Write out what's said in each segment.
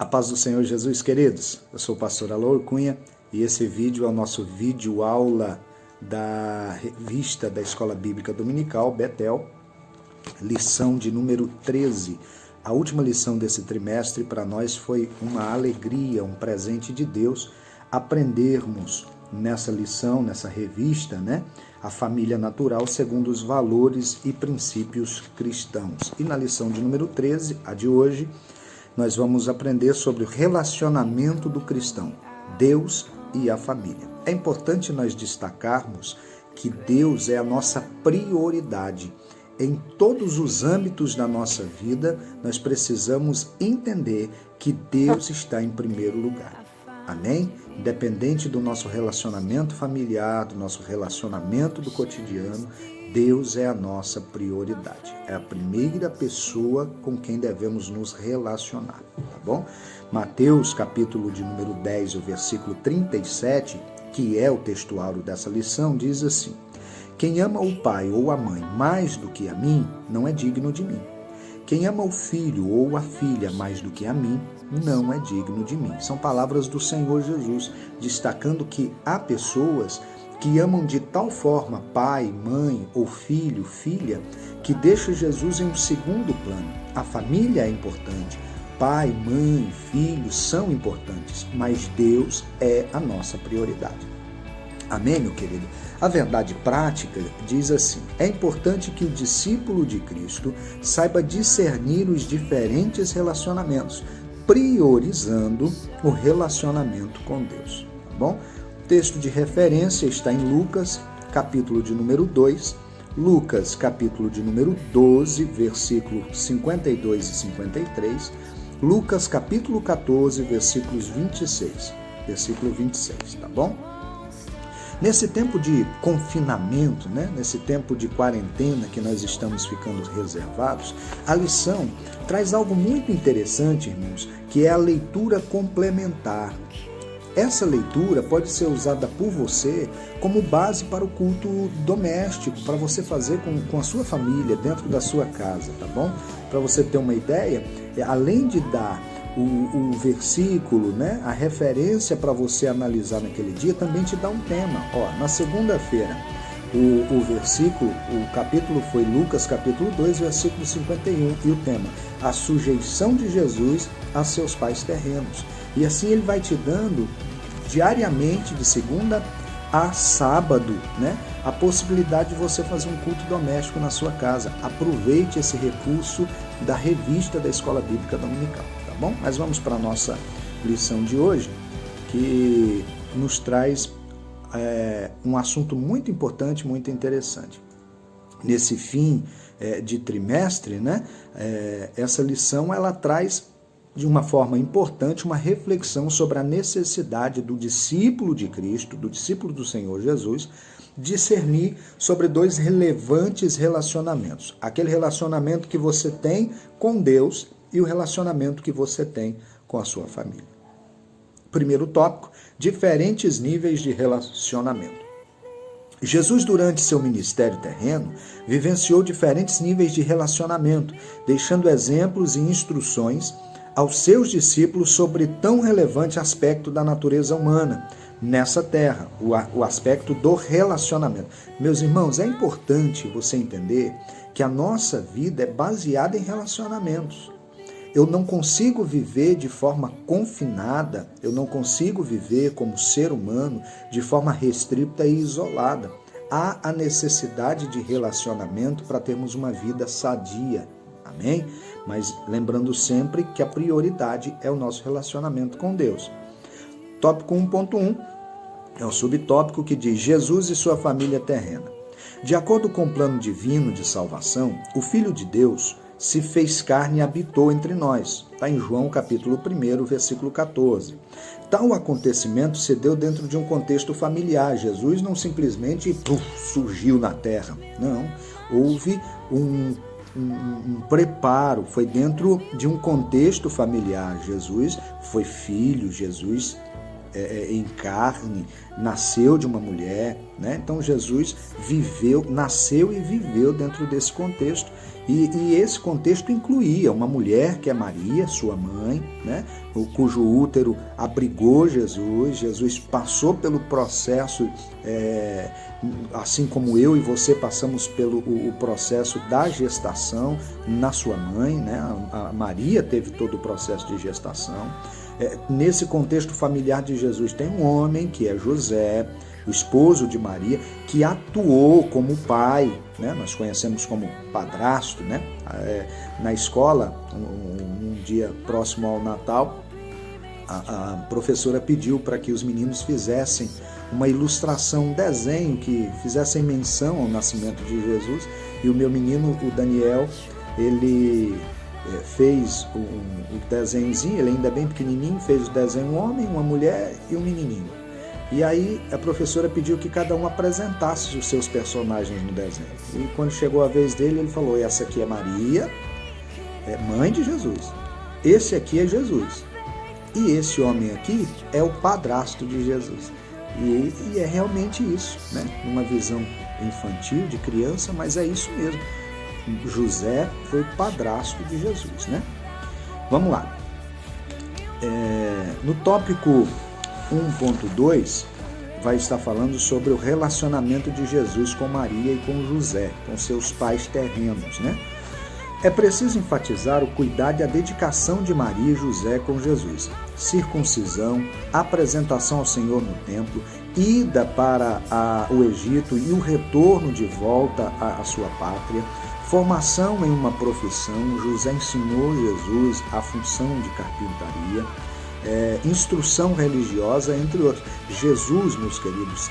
A paz do Senhor Jesus, queridos. Eu sou o pastor Alor Cunha e esse vídeo é o nosso vídeo aula da revista da Escola Bíblica Dominical, Betel, lição de número 13. A última lição desse trimestre para nós foi uma alegria, um presente de Deus, aprendermos nessa lição, nessa revista, a família natural segundo os valores e princípios cristãos. E na lição de número 13, a de hoje, nós vamos aprender sobre o relacionamento do cristão, Deus e a família. É importante nós destacarmos que Deus é a nossa prioridade. Em todos os âmbitos da nossa vida, nós precisamos entender que Deus está em primeiro lugar. Amém? Independente do nosso relacionamento familiar, do nosso relacionamento do cotidiano, Deus é a nossa prioridade. É a primeira pessoa com quem devemos nos relacionar, tá bom? Mateus, capítulo de número 10, o versículo 37, que é o textuário dessa lição, diz assim: quem ama o pai ou a mãe mais do que a mim, não é digno de mim. Quem ama o filho ou a filha mais do que a mim, não é digno de mim. São palavras do Senhor Jesus, destacando que há pessoas que amam de tal forma pai, mãe ou filho, filha, que deixa Jesus em um segundo plano. A família é importante, pai, mãe, filho são importantes, mas Deus é a nossa prioridade. Amém, meu querido? A verdade prática diz assim: é importante que o discípulo de Cristo saiba discernir os diferentes relacionamentos, priorizando o relacionamento com Deus, tá bom? O texto de referência está em Lucas, capítulo de número 2, Lucas, capítulo de número 12, versículos 52 e 53, Lucas, capítulo 14, versículo 26, tá bom? Nesse tempo de confinamento, nesse tempo de quarentena que nós estamos ficando reservados, a lição traz algo muito interessante, irmãos, que é a leitura complementar. Essa leitura pode ser usada por você como base para o culto doméstico, para você fazer com a sua família, dentro da sua casa, tá bom? Para você ter uma ideia, além de dar o versículo, a referência para você analisar naquele dia, também te dá um tema. Na segunda-feira, o versículo, o capítulo foi Lucas, capítulo 2, versículo 51, e o tema, a sujeição de Jesus a seus pais terrenos. E assim ele vai te dando, diariamente, de segunda a sábado, a possibilidade de você fazer um culto doméstico na sua casa. Aproveite esse recurso da revista da Escola Bíblica Dominical. Bom, mas vamos para a nossa lição de hoje, que nos traz um assunto muito importante, muito interessante. Nesse fim de trimestre, essa lição ela traz de uma forma importante uma reflexão sobre a necessidade do discípulo de Cristo, do discípulo do Senhor Jesus, discernir sobre dois relevantes relacionamentos. Aquele relacionamento que você tem com Deus e o relacionamento que você tem com a sua família. Primeiro tópico, diferentes níveis de relacionamento. Jesus, durante seu ministério terreno, vivenciou diferentes níveis de relacionamento, deixando exemplos e instruções aos seus discípulos sobre tão relevante aspecto da natureza humana nessa terra, o aspecto do relacionamento. Meus irmãos, é importante você entender que a nossa vida é baseada em relacionamentos. Eu não consigo viver de forma confinada, eu não consigo viver como ser humano de forma restrita e isolada. Há a necessidade de relacionamento para termos uma vida sadia, amém? Mas lembrando sempre que a prioridade é o nosso relacionamento com Deus. Tópico 1.1 é um subtópico que diz Jesus e sua família terrena. De acordo com o plano divino de salvação, o Filho de Deus se fez carne e habitou entre nós. Está em João capítulo 1, versículo 14. Tal acontecimento se deu dentro de um contexto familiar. Jesus não simplesmente surgiu na terra. Não, houve um preparo, foi dentro de um contexto familiar. Jesus foi filho, Jesus em carne, nasceu de uma mulher, Então Jesus nasceu e viveu dentro desse contexto E esse contexto incluía uma mulher, que é Maria, sua mãe, né, cujo útero abrigou Jesus. Jesus passou pelo processo, assim como eu e você passamos pelo o processo da gestação na sua mãe, né? A Maria teve todo o processo de gestação. Nesse contexto familiar de Jesus tem um homem, que é José, o esposo de Maria, que atuou como pai, né? Nós conhecemos como padrasto, né? Na escola, um dia próximo ao Natal, a professora pediu para que os meninos fizessem uma ilustração, um desenho que fizessem menção ao nascimento de Jesus, e o meu menino, o Daniel, ele fez o desenhozinho, ele ainda é bem pequenininho, fez o desenho, um homem, uma mulher e um menininho. E aí a professora pediu que cada um apresentasse os seus personagens no desenho. E quando chegou a vez dele, ele falou: essa aqui é Maria, mãe de Jesus. Esse aqui é Jesus. E esse homem aqui é o padrasto de Jesus. E é realmente isso, né? Uma visão infantil, de criança, mas é isso mesmo. José foi o padrasto de Jesus, né? Vamos lá. No tópico 1.2 vai estar falando sobre o relacionamento de Jesus com Maria e com José, com seus pais terrenos, né? É preciso enfatizar o cuidado e a dedicação de Maria e José com Jesus. Circuncisão, apresentação ao Senhor no templo, ida para o Egito e o retorno de volta à sua pátria, formação em uma profissão. José ensinou Jesus a função de carpintaria, instrução religiosa, entre outros. Jesus, meus queridos,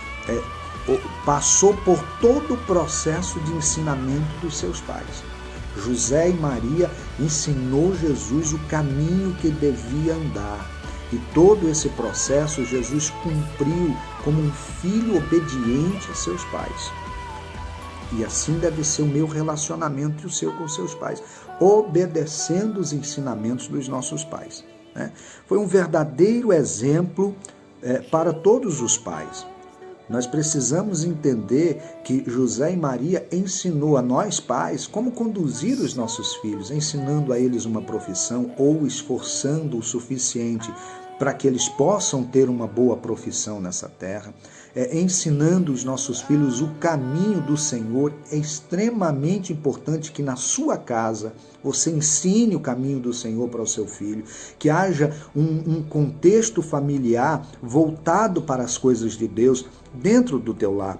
passou por todo o processo de ensinamento dos seus pais. José e Maria ensinou Jesus o caminho que devia andar. E todo esse processo Jesus cumpriu como um filho obediente a seus pais. E assim deve ser o meu relacionamento e o seu com seus pais, obedecendo os ensinamentos dos nossos pais. Foi um verdadeiro exemplo para todos os pais. Nós precisamos entender que José e Maria ensinou a nós pais como conduzir os nossos filhos, ensinando a eles uma profissão ou esforçando o suficiente para que eles possam ter uma boa profissão nessa terra. Ensinando os nossos filhos o caminho do Senhor. É extremamente importante que na sua casa você ensine o caminho do Senhor para o seu filho, que haja um contexto familiar voltado para as coisas de Deus dentro do teu lar.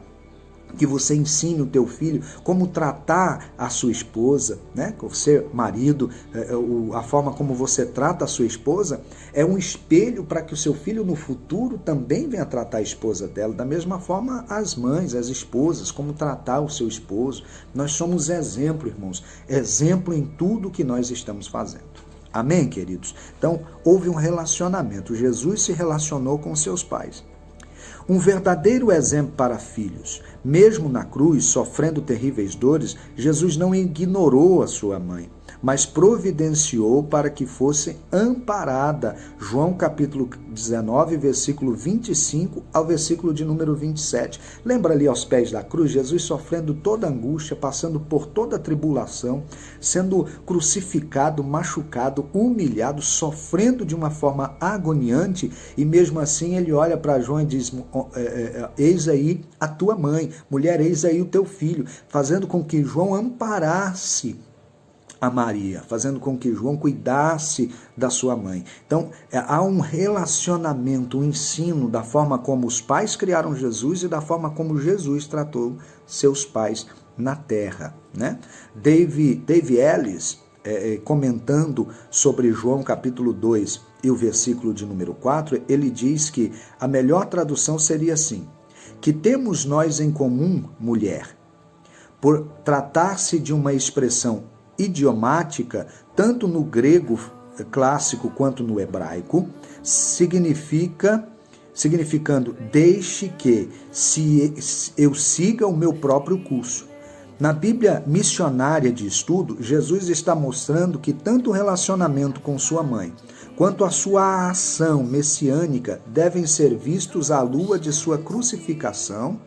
Que você ensine o teu filho como tratar a sua esposa, né? Você, marido, a forma como você trata a sua esposa é um espelho para que o seu filho no futuro também venha tratar a esposa dela. Da mesma forma, as mães, as esposas, como tratar o seu esposo. Nós somos exemplo, irmãos, exemplo em tudo que nós estamos fazendo. Amém, queridos? Então, houve um relacionamento. Jesus se relacionou com seus pais. Um verdadeiro exemplo para filhos. Mesmo na cruz, sofrendo terríveis dores, Jesus não ignorou a sua mãe, mas providenciou para que fosse amparada. João capítulo 19, versículo 25 ao versículo de número 27. Lembra ali aos pés da cruz, Jesus sofrendo toda angústia, passando por toda a tribulação, sendo crucificado, machucado, humilhado, sofrendo de uma forma agoniante, e mesmo assim ele olha para João e diz: eis aí a tua mãe, mulher, eis aí o teu filho, fazendo com que João amparasse a Maria, fazendo com que João cuidasse da sua mãe. Então, há um relacionamento, um ensino da forma como os pais criaram Jesus e da forma como Jesus tratou seus pais na terra, né? Dave Ellis, comentando sobre João capítulo 2 e o versículo de número 4, ele diz que a melhor tradução seria assim: que temos nós em comum, mulher? Por tratar-se de uma expressão idiomática, tanto no grego clássico quanto no hebraico, significando deixe que eu siga o meu próprio curso. Na Bíblia missionária de estudo, Jesus está mostrando que tanto o relacionamento com sua mãe quanto a sua ação messiânica devem ser vistos à lua de sua crucificação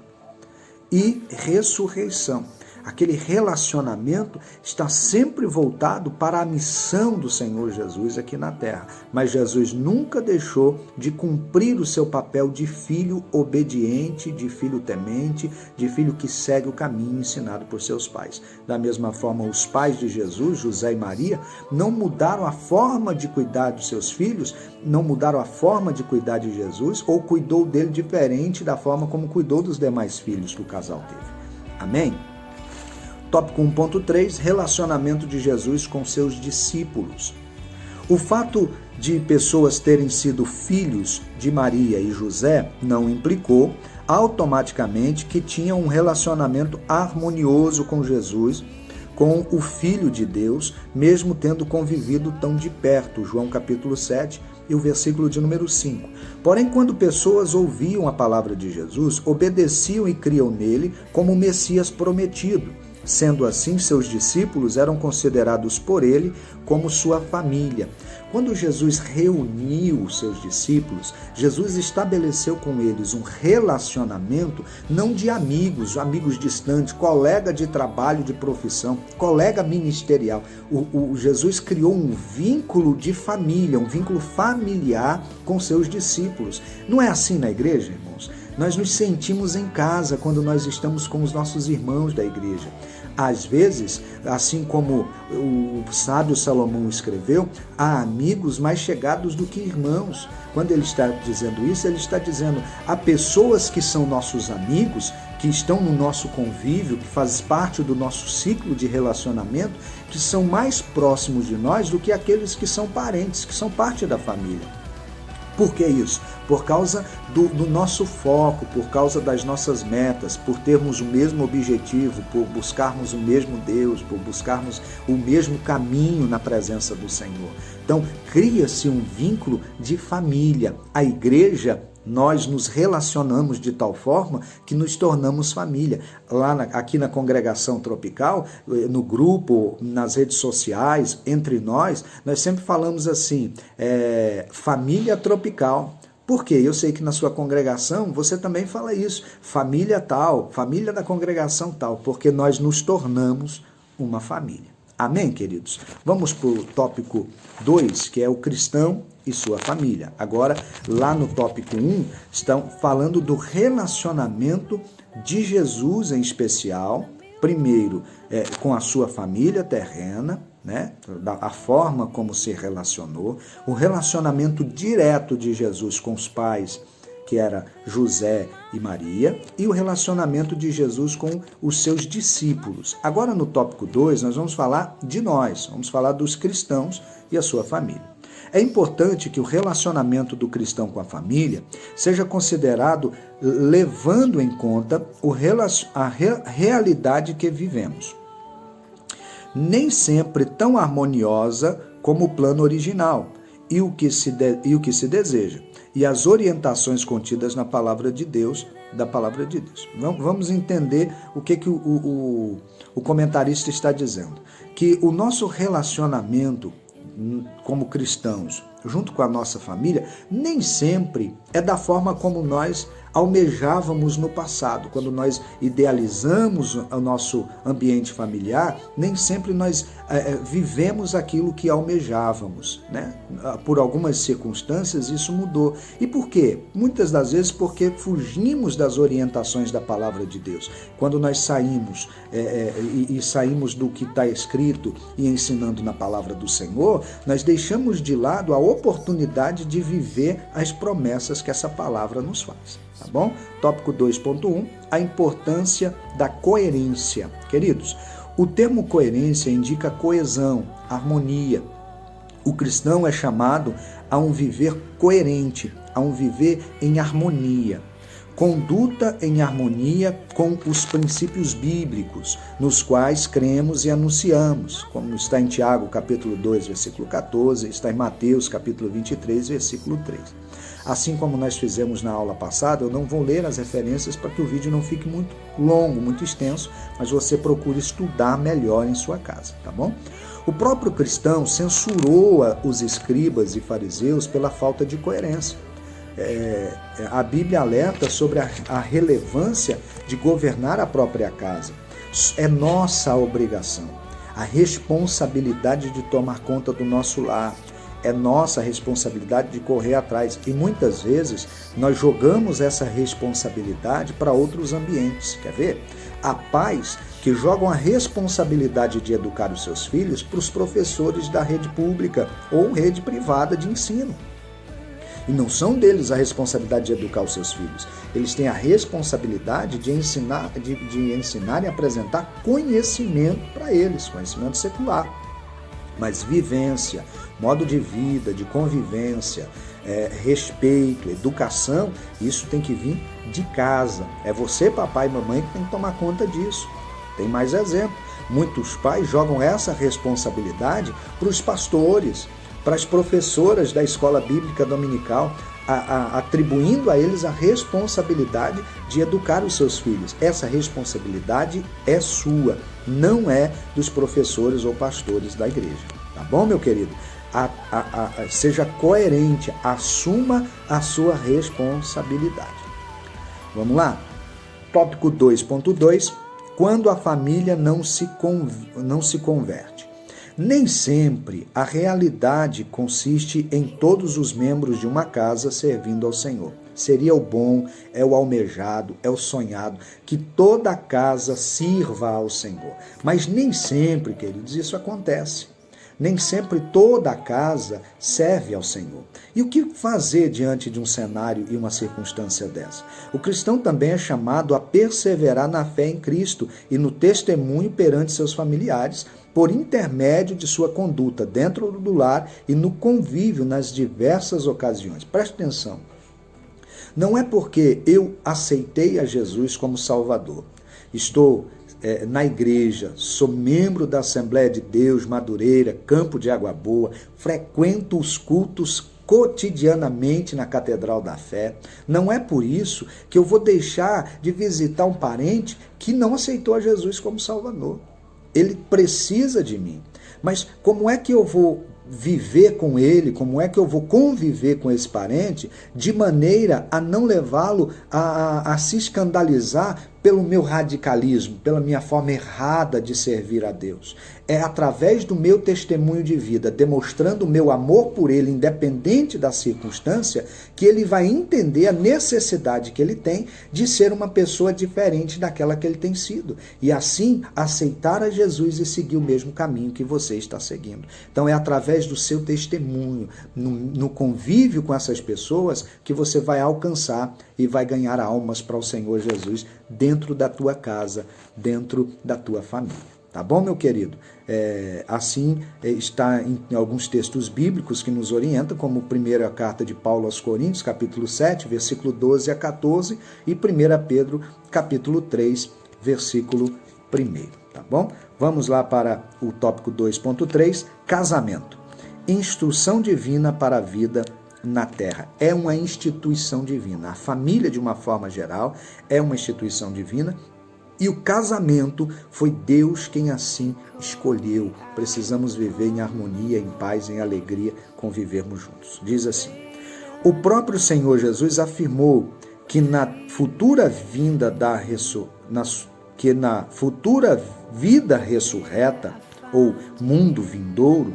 e ressurreição. Aquele relacionamento está sempre voltado para a missão do Senhor Jesus aqui na terra. Mas Jesus nunca deixou de cumprir o seu papel de filho obediente, de filho temente, de filho que segue o caminho ensinado por seus pais. Da mesma forma, os pais de Jesus, José e Maria, não mudaram a forma de cuidar dos seus filhos, não mudaram a forma de cuidar de Jesus, ou cuidou dele diferente da forma como cuidou dos demais filhos que o casal teve. Amém? Tópico 1.3, relacionamento de Jesus com seus discípulos. O fato de pessoas terem sido filhos de Maria e José não implicou automaticamente que tinham um relacionamento harmonioso com Jesus, com o Filho de Deus, mesmo tendo convivido tão de perto. João capítulo 7 e o versículo de número 5. Porém, quando pessoas ouviam a palavra de Jesus, obedeciam e criam nele como o Messias prometido. Sendo assim, seus discípulos eram considerados por ele como sua família. Quando Jesus reuniu os seus discípulos, Jesus estabeleceu com eles um relacionamento não de amigos, amigos distantes, colega de trabalho, de profissão, colega ministerial. Jesus criou um vínculo de família, um vínculo familiar com seus discípulos. Não é assim na igreja, irmãos? Nós nos sentimos em casa quando nós estamos com os nossos irmãos da igreja. Às vezes, assim como o sábio Salomão escreveu, há amigos mais chegados do que irmãos. Quando ele está dizendo isso, ele está dizendo, há pessoas que são nossos amigos, que estão no nosso convívio, que fazem parte do nosso ciclo de relacionamento, que são mais próximos de nós do que aqueles que são parentes, que são parte da família. Por que isso? Por causa do nosso foco, por causa das nossas metas, por termos o mesmo objetivo, por buscarmos o mesmo Deus, por buscarmos o mesmo caminho na presença do Senhor. Então, cria-se um vínculo de família. A igreja, nós nos relacionamos de tal forma que nos tornamos família. Aqui na congregação tropical, no grupo, nas redes sociais, entre nós sempre falamos assim, família tropical. Por quê? Eu sei que na sua congregação você também fala isso, família tal, família da congregação tal, porque nós nos tornamos uma família. Amém, queridos? Vamos para o tópico 2, que é o cristão e sua família. Agora, lá no tópico 1, estão falando do relacionamento de Jesus em especial, primeiro com a sua família terrena, né? A forma como se relacionou, o relacionamento direto de Jesus com os pais, que era José e Maria, e o relacionamento de Jesus com os seus discípulos. Agora, no tópico 2, nós vamos falar de nós, vamos falar dos cristãos e a sua família. É importante que o relacionamento do cristão com a família seja considerado levando em conta a realidade que vivemos. Nem sempre tão harmoniosa como o plano original e o que se deseja, e as orientações contidas na palavra de Deus, da palavra de Deus. Vamos entender o que o comentarista está dizendo. Que o nosso relacionamento como cristãos, junto com a nossa família, nem sempre é da forma como nós almejávamos no passado. Quando nós idealizamos o nosso ambiente familiar, nem sempre nós vivemos aquilo que almejávamos, né? Por algumas circunstâncias isso mudou. E por quê? Muitas das vezes porque fugimos das orientações da palavra de Deus. Quando nós saímos e saímos do que está escrito e ensinando na palavra do Senhor, nós deixamos de lado a oportunidade de viver as promessas que essa palavra nos faz. Tá bom? Tópico 2.1, a importância da coerência. Queridos, o termo coerência indica coesão, harmonia. O cristão é chamado a um viver coerente, a um viver em harmonia. Conduta em harmonia com os princípios bíblicos, nos quais cremos e anunciamos, como está em Tiago, capítulo 2, versículo 14, está em Mateus, capítulo 23, versículo 3. Assim como nós fizemos na aula passada, eu não vou ler as referências para que o vídeo não fique muito longo, muito extenso, mas você procure estudar melhor em sua casa, tá bom? O próprio cristão censurou os escribas e fariseus pela falta de coerência. A Bíblia alerta sobre a relevância de governar a própria casa, É nossa obrigação, a responsabilidade de tomar conta do nosso lar. É nossa responsabilidade de correr atrás. E muitas vezes nós jogamos essa responsabilidade para outros ambientes. Quer ver? Há pais que jogam a responsabilidade de educar os seus filhos para os professores da rede pública ou rede privada de ensino. E não são deles a responsabilidade de educar os seus filhos. Eles têm a responsabilidade de ensinar e apresentar conhecimento para eles, conhecimento secular. Mas vivência, modo de vida, de convivência, respeito, educação, isso tem que vir de casa. É você, papai e mamãe, que tem que tomar conta disso. Tem mais exemplo. Muitos pais jogam essa responsabilidade para os pastores, para as professoras da escola bíblica dominical, atribuindo a eles a responsabilidade de educar os seus filhos. Essa responsabilidade é sua, não é dos professores ou pastores da igreja. Tá bom, meu querido? Seja coerente, assuma a sua responsabilidade. Vamos lá? Tópico 2.2, quando a família não se converte. Nem sempre a realidade consiste em todos os membros de uma casa servindo ao Senhor. Seria o bom, é o almejado, é o sonhado, que toda a casa sirva ao Senhor. Mas nem sempre, queridos, isso acontece. Nem sempre toda a casa serve ao Senhor. E o que fazer diante de um cenário e uma circunstância dessa? O cristão também é chamado a perseverar na fé em Cristo e no testemunho perante seus familiares, por intermédio de sua conduta dentro do lar e no convívio nas diversas ocasiões. Preste atenção. Não é porque eu aceitei a Jesus como Salvador, estou na igreja, sou membro da Assembleia de Deus, Madureira, Campo de Água Boa, frequento os cultos cotidianamente na Catedral da Fé. Não é por isso que eu vou deixar de visitar um parente que não aceitou a Jesus como Salvador. Ele precisa de mim. Mas como é que eu vou viver com ele, como é que eu vou conviver com esse parente de maneira a não levá-lo a se escandalizar pelo meu radicalismo, pela minha forma errada de servir a Deus? É através do meu testemunho de vida, demonstrando o meu amor por ele, independente da circunstância, que ele vai entender a necessidade que ele tem de ser uma pessoa diferente daquela que ele tem sido. E assim, aceitar a Jesus e seguir o mesmo caminho que você está seguindo. Então é através do seu testemunho, no convívio com essas pessoas, que você vai alcançar e vai ganhar almas para o Senhor Jesus dentro da tua casa, dentro da tua família. Tá bom, meu querido? Assim está em alguns textos bíblicos que nos orientam, como a primeira carta de Paulo aos Coríntios, capítulo 7, versículo 12 a 14, e 1 Pedro, capítulo 3, versículo 1. Tá bom? Vamos lá para o tópico 2.3, casamento. Instrução divina para a vida na terra. É uma instituição divina. A família, de uma forma geral, é uma instituição divina. E o casamento foi Deus quem assim escolheu. Precisamos viver em harmonia, em paz, em alegria, convivermos juntos. Diz assim: o próprio Senhor Jesus afirmou que na futura vida ressurreta, ou mundo vindouro,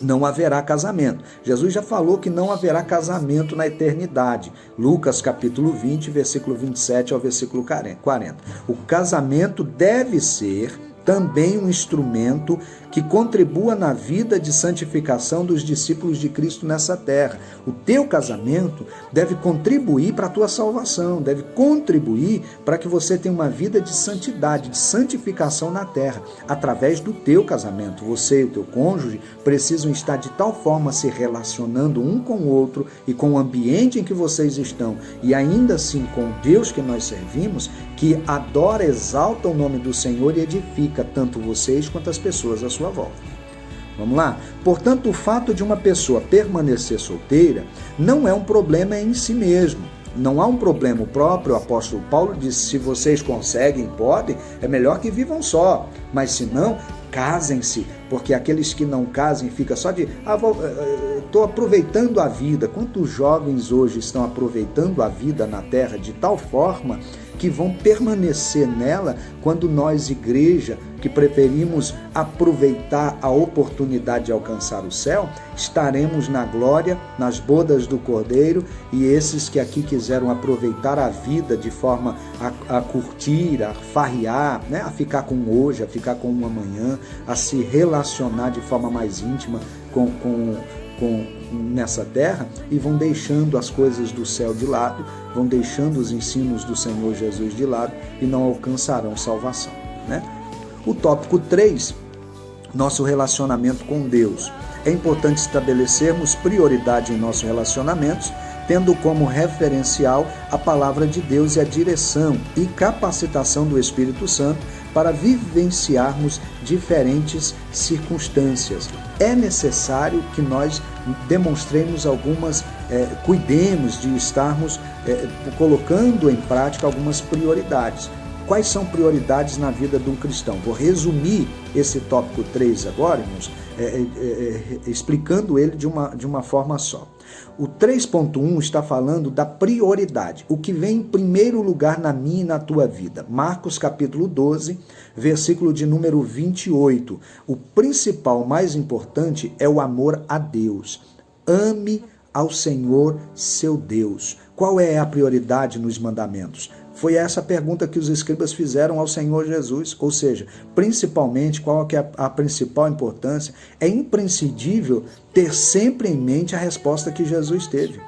não haverá casamento. Jesus já falou que não haverá casamento na eternidade. Lucas capítulo 20, versículo 27 ao versículo 40. O casamento deve ser também um instrumento que contribua na vida de santificação dos discípulos de Cristo nessa terra. O teu casamento deve contribuir para a tua salvação, deve contribuir para que você tenha uma vida de santidade, de santificação na terra, através do teu casamento. Você e o teu cônjuge precisam estar de tal forma se relacionando um com o outro e com o ambiente em que vocês estão, e ainda assim com Deus que nós servimos, que adora, exalta o nome do Senhor e edifica tanto vocês quanto as pessoas à sua volta. Vamos lá? Portanto, o fato de uma pessoa permanecer solteira não é um problema em si mesmo. Não há um problema. O próprio apóstolo Paulo disse: se vocês conseguem, podem, é melhor que vivam só. Mas se não, Casem-se, porque aqueles que não casem fica só de estou aproveitando a vida. Quantos jovens hoje estão aproveitando a vida na terra de tal forma que vão permanecer nela, quando nós, igreja, que preferimos aproveitar a oportunidade de alcançar o céu, estaremos na glória, nas bodas do Cordeiro, e esses que aqui quiseram aproveitar a vida de forma a curtir, a farrear, né? A ficar com hoje, a ficar com um amanhã, a se relacionar de forma mais íntima nessa terra, e vão deixando as coisas do céu de lado, vão deixando os ensinos do Senhor Jesus de lado e não alcançarão salvação, né? O tópico 3, nosso relacionamento com Deus. É importante estabelecermos prioridade em nossos relacionamentos, tendo como referencial a palavra de Deus e a direção e capacitação do Espírito Santo para vivenciarmos diferentes circunstâncias. É necessário que nós demonstremos cuidemos de estarmos colocando em prática algumas prioridades. Quais são prioridades na vida de um cristão? Vou resumir esse tópico 3 agora, irmãos, explicando ele de uma forma só. O 3.1 está falando da prioridade, o que vem em primeiro lugar na minha e na tua vida. Marcos capítulo 12, versículo de número 28. O principal, mais importante, é o amor a Deus. Ame ao Senhor seu Deus. Qual é a prioridade nos mandamentos? Foi essa pergunta que os escribas fizeram ao Senhor Jesus, ou seja, principalmente, qual que é a principal importância? É imprescindível ter sempre em mente a resposta que Jesus teve.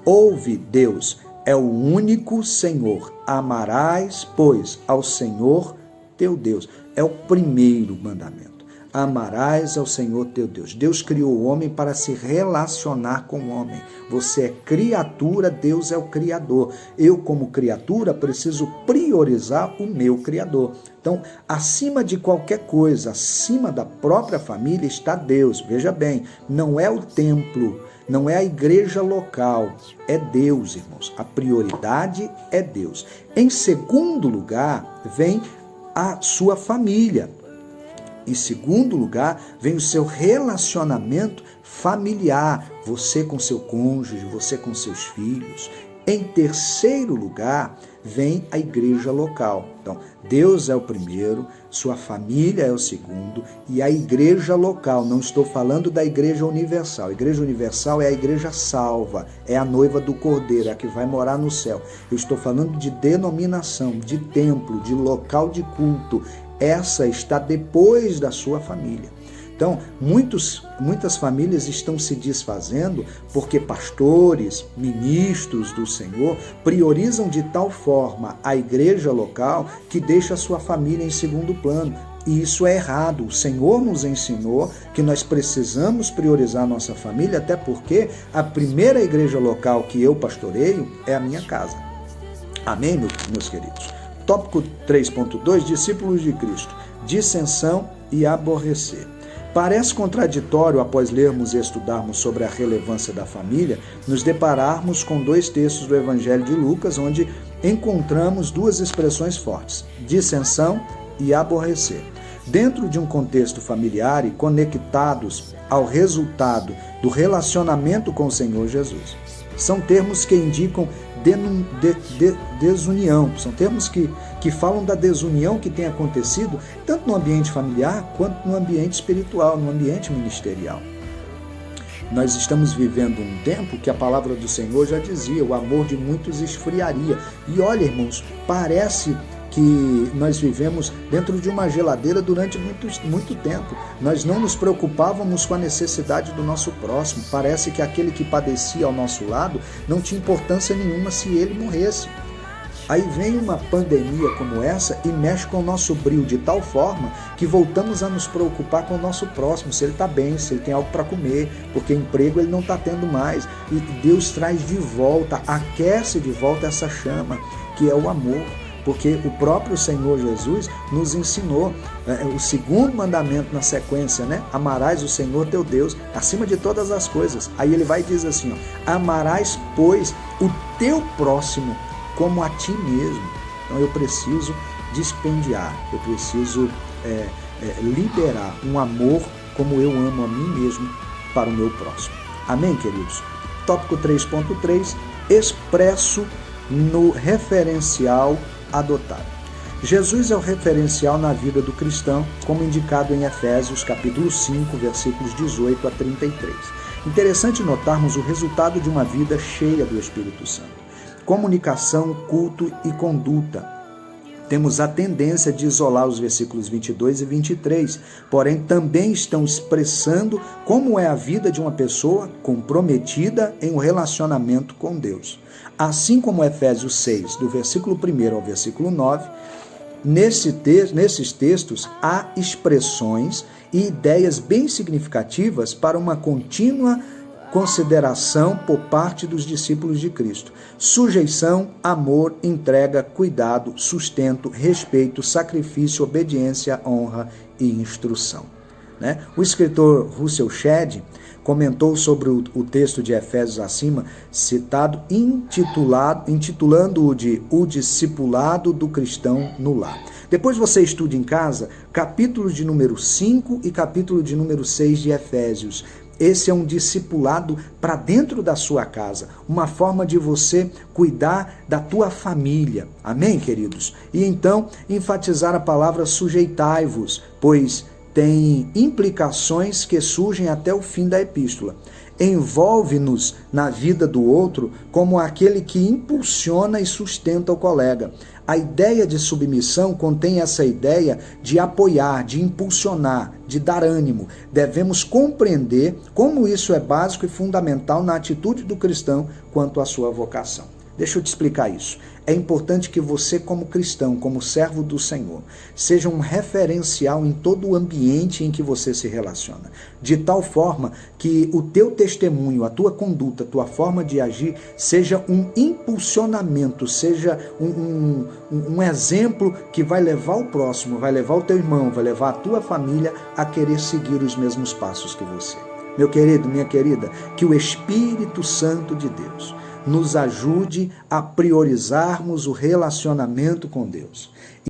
Ouve, Deus, é o único Senhor, amarás, pois, ao Senhor teu Deus. É o primeiro mandamento. Amarás ao Senhor teu Deus. Deus criou o homem para se relacionar com o homem. Você é criatura, Deus é o Criador. Eu, como criatura, preciso priorizar o meu Criador. Então, acima de qualquer coisa, acima da própria família, está Deus. Veja bem, não é o templo, não é a igreja local, é Deus, irmãos. A prioridade é Deus. Em segundo lugar, vem a sua família. Em segundo lugar, vem o seu relacionamento familiar, você com seu cônjuge, você com seus filhos. Em terceiro lugar, vem a igreja local. Então, Deus é o primeiro, sua família é o segundo e a igreja local. Não estou falando da igreja universal. A igreja universal é a igreja salva, é a noiva do Cordeiro, é a que vai morar no céu. Eu estou falando de denominação, de templo, de local de culto. Essa está depois da sua família. Então, muitas famílias estão se desfazendo porque pastores, ministros do Senhor priorizam de tal forma a igreja local que deixa a sua família em segundo plano. E isso é errado. O Senhor nos ensinou que nós precisamos priorizar a nossa família, até porque a primeira igreja local que eu pastoreio é a minha casa. Amém, meus queridos? Tópico 3.2, discípulos de Cristo, dissensão e aborrecer. Parece contraditório, após lermos e estudarmos sobre a relevância da família, nos depararmos com dois textos do Evangelho de Lucas, onde encontramos duas expressões fortes, dissensão e aborrecer. Dentro de um contexto familiar e conectados ao resultado do relacionamento com o Senhor Jesus. São termos que indicam desunião, são termos que falam da desunião que tem acontecido tanto no ambiente familiar quanto no ambiente espiritual, no ambiente ministerial. Nós estamos vivendo um tempo que a palavra do Senhor já dizia, o amor de muitos esfriaria. E olha, irmãos, parece que nós vivemos dentro de uma geladeira durante muito tempo. Nós não nos preocupávamos com a necessidade do nosso próximo. Parece que aquele que padecia ao nosso lado não tinha importância nenhuma se ele morresse. Aí vem uma pandemia como essa e mexe com o nosso brio de tal forma que voltamos a nos preocupar com o nosso próximo, se ele está bem, se ele tem algo para comer, porque emprego ele não está tendo mais. E Deus traz de volta, aquece de volta essa chama, que é o amor. Porque o próprio Senhor Jesus nos ensinou o segundo mandamento na sequência, né? Amarás o Senhor teu Deus acima de todas as coisas. Aí ele vai e diz assim, ó, amarás, pois, o teu próximo como a ti mesmo. Então eu preciso dispendiar, eu preciso liberar um amor como eu amo a mim mesmo para o meu próximo. Amém, queridos? Tópico 3.3, expresso no referencial adotado. Jesus é o referencial na vida do cristão, como indicado em Efésios capítulo 5, versículos 18 a 33. Interessante notarmos o resultado de uma vida cheia do Espírito Santo. Comunicação, culto e conduta. Temos a tendência de isolar os versículos 22 e 23, porém também estão expressando como é a vida de uma pessoa comprometida em um relacionamento com Deus. Assim como Efésios 6, do versículo 1 ao versículo 9, nesses textos há expressões e ideias bem significativas para uma contínua consideração por parte dos discípulos de Cristo. Sujeição, amor, entrega, cuidado, sustento, respeito, sacrifício, obediência, honra e instrução. O escritor Russell Shedd comentou sobre o texto de Efésios acima citado, intitulando-o de O Discipulado do Cristão no Lar. Depois você estude em casa capítulo de número 5 e capítulo de número 6 de Efésios. Esse é um discipulado para dentro da sua casa, uma forma de você cuidar da tua família. Amém, queridos? E então, enfatizar a palavra sujeitai-vos, pois tem implicações que surgem até o fim da epístola. Envolve-nos na vida do outro como aquele que impulsiona e sustenta o colega. A ideia de submissão contém essa ideia de apoiar, de impulsionar, de dar ânimo. Devemos compreender como isso é básico e fundamental na atitude do cristão quanto à sua vocação. Deixa eu te explicar isso. É importante que você, como cristão, como servo do Senhor, seja um referencial em todo o ambiente em que você se relaciona, de tal forma que o teu testemunho, a tua conduta, a tua forma de agir, seja um impulsionamento, seja um exemplo que vai levar o próximo, vai levar o teu irmão, vai levar a tua família a querer seguir os mesmos passos que você. Meu querido, minha querida, que o Espírito Santo de Deus nos ajude a priorizarmos o relacionamento com Deus.